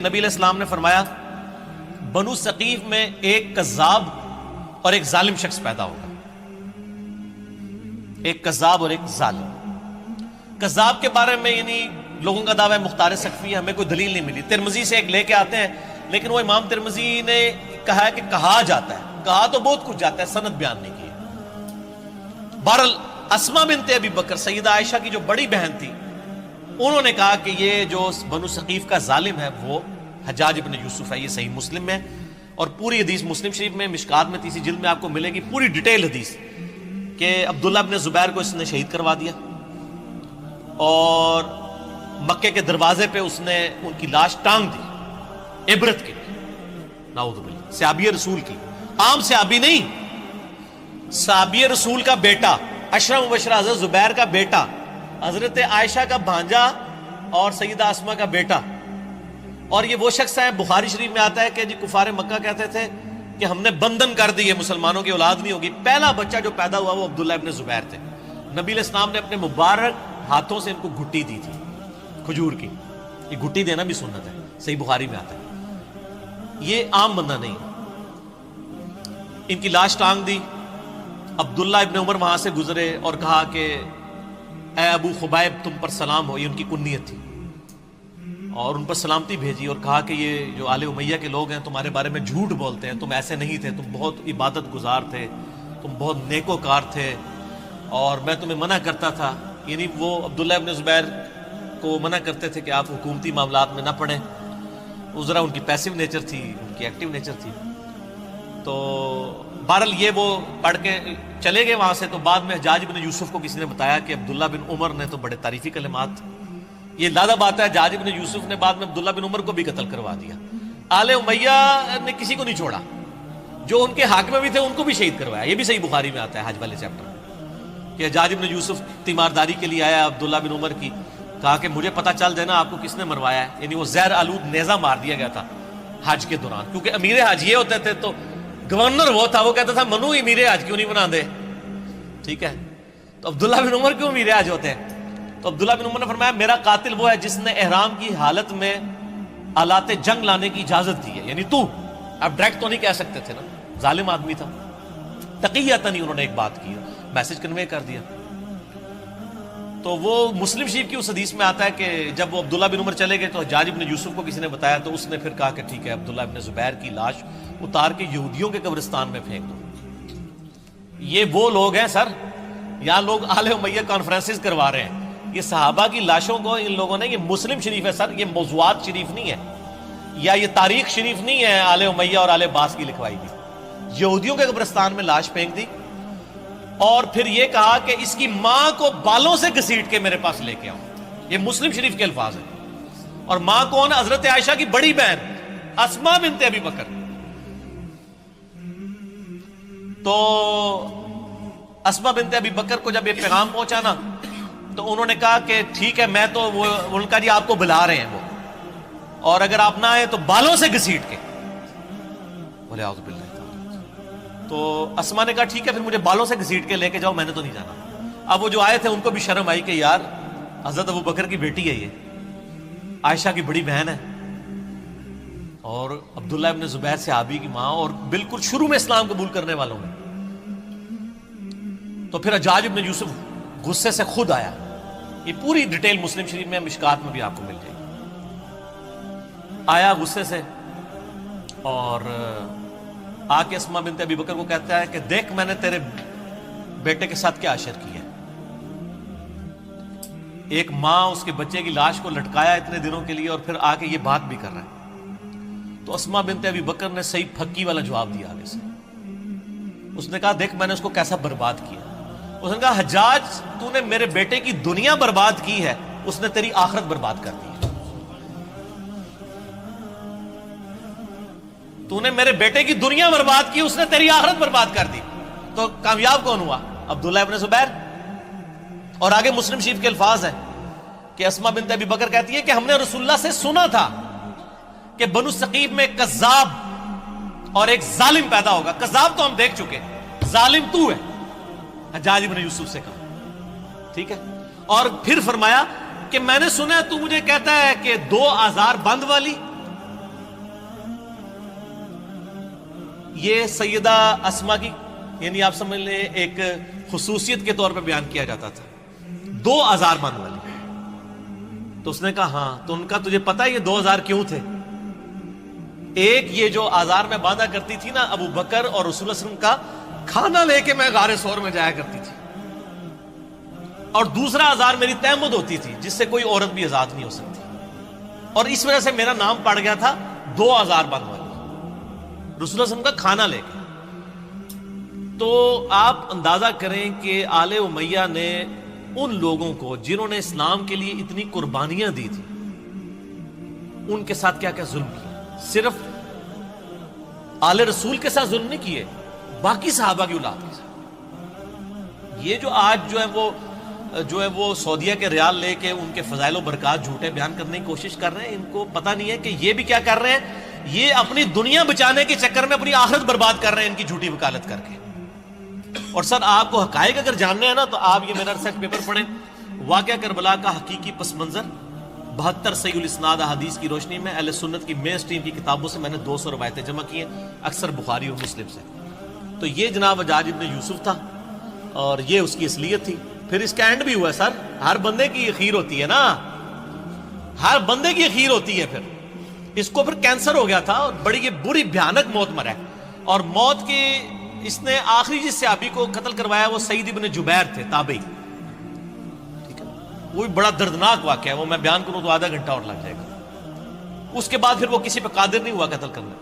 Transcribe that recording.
نبی علیہ السلام نے فرمایا بنو ثقیف میں ایک کذاب اور ایک ظالم شخص پیدا ہوگا. ایک کذاب اور ایک ظالم. کذاب کے بارے میں یعنی لوگوں کا دعویٰ ہے مختار ثقفی، ہمیں کوئی دلیل نہیں ملی. ترمذی سے ایک لے کے آتے ہیں، لیکن وہ امام ترمذی نے کہا ہے کہ کہا جاتا ہے. کہا تو بہت کچھ جاتا ہے، سند بیان نہیں کی. بہرحال اسما بنت ابی بکر سیدہ عائشہ کی جو بڑی بہن تھی، انہوں نے کہا کہ یہ جو بنو ثقیف کا ظالم ہے وہ حجاج ابن یوسف ہے. یہ صحیح مسلم میں اور پوری حدیث مسلم شریف میں مشکات میں تیسری جلد میں آپ کو ملے گی پوری ڈیٹیل حدیث کہ عبداللہ ابن زبیر کو اس نے شہید کروا دیا اور مکے کے دروازے پہ اس نے ان کی لاش ٹانگ دی عبرت کے لیے. نعوذ باللہ. صحابی رسول کی، عام صحابی نہیں، صحابی رسول کا بیٹا، اشرف مبشرہ حضرت زبیر کا بیٹا، حضرت عائشہ کا بھانجا اور سیدہ اسما کا بیٹا. اور یہ وہ شخص ہے، بخاری شریف میں آتا ہے کہ جی کفار مکہ کہتے تھے کہ ہم نے بندھن کر دی ہے، مسلمانوں کی اولاد نہیں ہوگی. پہلا بچہ جو پیدا ہوا وہ عبداللہ ابن زبیر تھے. نبی علیہ السلام نے اپنے مبارک ہاتھوں سے ان کو گھٹی دی تھی کھجور کی. یہ گھٹی دینا بھی سنت ہے، صحیح بخاری میں آتا ہے. یہ عام بندہ نہیں. ان کی لاش ٹانگ دی. عبداللہ ابن عمر وہاں سے گزرے اور کہا کہ اے ابو خبیب تم پر سلام ہو. یہ ان کی کنیت تھی اور ان پر سلامتی بھیجی اور کہا کہ یہ جو آل امیہ کے لوگ ہیں تمہارے بارے میں جھوٹ بولتے ہیں، تم ایسے نہیں تھے، تم بہت عبادت گزار تھے، تم بہت نیکوکار تھے اور میں تمہیں منع کرتا تھا. یعنی وہ عبداللہ ابن زبیر کو منع کرتے تھے کہ آپ حکومتی معاملات میں نہ پڑیں. وہ ذرا ان کی پیسو نیچر تھی، ان کی ایکٹیو نیچر تھی. تو بہرحال یہ وہ پڑھ کے چلے گئے وہاں سے. تو بعد میں حجاج بن یوسف کو کسی نے بتایا کہ عبداللہ بن عمر نے تو بڑے تعریفی کلمات. یہ لادہ بات ہے، حجاج بن یوسف نے بعد میں عبداللہ بن عمر کو بھی قتل کروا دیا. آل امیہ نے کسی کو نہیں چھوڑا، جو ان کے حاکم بھی تھے ان کو بھی شہید کروایا. یہ بھی صحیح بخاری میں آتا ہے حج والے چیپٹر کہ حجاج بن یوسف تیمارداری کے لیے آیا عبداللہ بن عمر کی، کہا کہ مجھے پتہ چل جائے نا آپ کو کس نے مروایا ہے. یعنی وہ زہر آلود نیزہ مار دیا گیا تھا حج کے دوران، کیونکہ امیر حج یہ ہوتے تھے تو گورنر وہ تھا، وہ کہتا تھا منو امیر حج کیوں نہیں بنا دے. ٹھیک ہے، تو عبداللہ بن عمر کیوں امیر حج ہوتے ہیں؟ تو عبداللہ بن عمر نے فرمایا میرا قاتل وہ ہے جس نے احرام کی حالت میں آلات جنگ لانے کی اجازت دی ہے. یعنی تو اب ڈائریکٹ تو نہیں کہہ سکتے تھے نا، ظالم آدمی تھا. تقیۃً انہوں نے ایک بات کی، میسج کنوے کر دیا. تو وہ مسلم شریف کی اس حدیث میں آتا ہے کہ جب وہ عبداللہ بن عمر چلے گئے تو حجاج بن یوسف کو کسی نے بتایا تو اس نے پھر کہا کہ ٹھیک ہے عبداللہ بن زبیر کی لاش اتار کے یہودیوں کے قبرستان میں پھینک دو. یہ وہ لوگ ہیں سر، یہاں لوگ آل امیہ کانفرنسز کروا رہے ہیں. یہ صحابہ کی لاشوں کو ان لوگوں نے، یہ مسلم شریف ہے سر، یہ موضوعات شریف نہیں ہے یا یہ تاریخ شریف نہیں ہے آل امیہ اور آل عباس کی لکھوائی بھی. یہودیوں کے قبرستان میں لاش پھینک دی اور پھر یہ کہا کہ اس کی ماں کو بالوں سے گھسیٹ کے میرے پاس لے کے آؤ. یہ مسلم شریف کے الفاظ ہیں. اور ماں کون؟ حضرت عائشہ کی بڑی بہن اسما بنت ابی بکر. تو اسما بنت ابی بکر کو جب یہ پیغام پہنچا نا تو انہوں نے کہا کہ ٹھیک ہے میں تو وہ ان کا جی آپ کو بلا رہے ہیں وہ، اور اگر آپ نہ آئے تو بالوں سے گھسیٹ کے. بولے اعوذ باللہ. تو اسما نے کہا ٹھیک ہے پھر مجھے بالوں سے گھسیٹ کے لے کے جاؤ، میں نے تو نہیں جانا. اب وہ جو آئے تھے ان کو بھی شرم آئی کہ یار حضرت ابو بکر کی بیٹی ہے، یہ عائشہ کی بڑی بہن ہے اور عبداللہ ابن زبیر صحابی کی ماں اور بالکل شروع میں اسلام قبول کرنے والوں میں. تو پھر حجاج ابن یوسف غصے سے خود آیا. یہ پوری ڈیٹیل مسلم شریف میں مشکات میں بھی آپ کو مل جائے گی. آیا غصے سے اور آ کے اسما بنت ابی بکر کو کہتا ہے کہ دیکھ میں نے تیرے بیٹے کے ساتھ کیا اشر کیا ہے. ایک ماں اس کے بچے کی لاش کو لٹکایا اتنے دنوں کے لیے اور پھر آ کے یہ بات بھی کر رہا ہے. تو اسما بنت ابی بکر نے صحیح پھکی والا جواب دیا آگے سے. اس نے کہا دیکھ میں نے اس کو کیسا برباد کیا. اس نے کہا حجاج تو نے میرے بیٹے کی دنیا برباد کی ہے، اس نے تیری آخرت برباد کر دی. تو نے میرے بیٹے کی دنیا برباد کی، اس نے تیری آخرت برباد کر دی. تو کامیاب کون ہوا؟ عبداللہ ابن زبیر. اور آگے مسلم شریف کے الفاظ ہیں کہ اسما بنت ابی بکر کہتی ہے کہ ہم نے رسول اللہ سے سنا تھا کہ بنو ثقیف میں ایک کذاب اور ایک ظالم پیدا ہوگا. کذاب تو ہم دیکھ چکے، ظالم تو ہے. حجاج بن یوسف سے کہا ٹھیک ہے. اور پھر فرمایا کہ میں نے سنا تو مجھے کہتا ہے کہ 2 آزار بند والی یہ سیدہ اسما کی یعنی آپ سمجھ لیں ایک خصوصیت کے طور پہ بیان کیا جاتا تھا، 2 آزار باندھنے والی۔ تو اس نے کہا ہاں، تو ان کا تجھے پتا ہے یہ 2 آزار کیوں تھے؟ ایک یہ جو آزار میں باندھا کرتی تھی نا ابو بکر اور رسول اللہ صلی اللہ علیہ وسلم کا کھانا لے کے میں غار ثور میں جایا کرتی تھی، اور دوسرا آزار میری تہمت ہوتی تھی جس سے کوئی عورت بھی آزاد نہیں ہو سکتی، اور اس وجہ سے میرا نام پڑ گیا تھا 2 آزار باندھنے والی، رسول اللہ صلی اللہ علیہ وسلم کا کھانا لے کے۔ تو آپ اندازہ کریں کہ آل امیہ نے ان لوگوں کو جنہوں نے اسلام کے لیے اتنی قربانیاں دی تھی ان کے ساتھ کیا کیا ظلم کیا۔ صرف آل رسول کے ساتھ ظلم نہیں کیے، باقی صحابہ کی اولاد کے ساتھ۔ یہ جو آج جو ہے وہ سعودیہ کے ریال لے کے ان کے فضائل و برکات جھوٹے بیان کرنے کی کوشش کر رہے ہیں، ان کو پتہ نہیں ہے کہ یہ بھی کیا کر رہے ہیں، یہ اپنی دنیا بچانے کے چکر میں اپنی آخرت برباد کر رہے ہیں ان کی جھوٹی وکالت کر کے۔ اور سر آپ کو حقائق اگر جاننے ہیں نا تو آپ یہ میرا ریسرچ پیپر پڑھیں، واقعہ کربلا کا حقیقی پس منظر 72 صحیح الاسناد احادیث کی روشنی میں اہل سنت کی مین اسٹریم کی کتابوں سے میں نے 200 روایتیں جمع کی ہیں، اکثر بخاری اور مسلم سے۔ تو یہ جناب حجاج ابن یوسف تھا اور یہ اس کی اصلیت تھی۔ پھر اس کا اینڈ بھی ہوا ہے سر، ہر بندے کی اخیر ہوتی ہے نا، ہر بندے کی اخیر ہوتی ہے۔ پھر اس کو پھر کینسر ہو گیا تھا اور بڑی یہ بری بھیانک موت مرا ہے، اور موت کی اس نے آخری جس صحابی کو قتل کروایا وہ سعید ابن جبیر تھے، تابعی، ٹھیک ہے، وہ بھی بڑا دردناک واقعہ ہے، وہ میں بیان کروں تو آدھا گھنٹہ اور لگ جائے گا۔ اس کے بعد پھر وہ کسی پہ قادر نہیں ہوا قتل کرنے۔